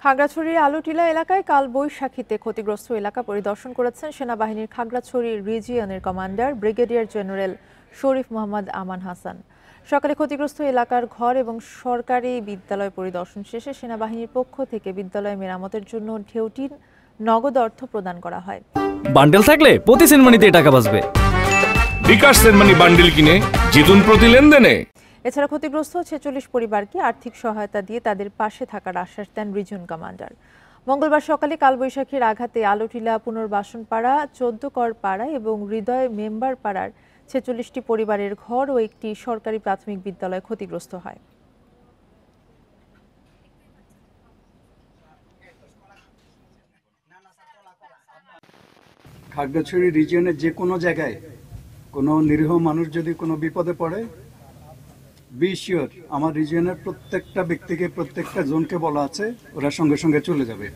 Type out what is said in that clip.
খাগড়াছড়ির আলুটিলা এলাকায় কাল বৈশাখীতে ক্ষতিগ্রস্ত এলাকা পরিদর্শন করেছেন সেনাবাহিনীর খাগড়াছড়ি রিজিয়নের কমান্ডার ব্রিগেডিয়ার জেনারেল শরীফ মোহাম্মদ আমান হাসান। সকালে ক্ষতিগ্রস্ত এলাকার ঘর এবং সরকারি বিদ্যালয় পরিদর্শন শেষে সেনাবাহিনীর পক্ষ থেকে বিদ্যালয় মেরামতের জন্য ঢেউটির নগদ অর্থ প্রদান করা হয়। বান্ডেল থাকলে প্রতি সেনমানিতে টাকা বাঁচবে। বিকাশ সেনমানি বান্ডেল কিনে জিতুন প্রতি লেনদেনে। এছাড়া ক্ষতিগ্রস্ত 46 পরিবারকে আর্থিক সহায়তা দিয়ে তাদের পাশে থাকার আশ্বাস দেন রিজন কমান্ডার। মঙ্গলবার সকালে কালবৈশাখীর আঘাতে আলুটিলা পুনর্বাসন পাড়া, 14 কর পাড়া এবং হৃদয় মেম্বার পাড়ার 46টি পরিবারের ঘর ও একটি সরকারি প্রাথমিক বিদ্যালয় ক্ষতিগ্রস্ত হয়। খাগড়াছড়ি রিজিয়নের যে কোনো জায়গায় কোনো নিরীহ মানুষ যদি কোনো বিপদে পড়ে, বি শিওর আমার রিজিয়নের প্রত্যেকটা ব্যক্তিকে, প্রত্যেকটা জনকে বলা আছে, ওরা সঙ্গে সঙ্গে চলে যাবে।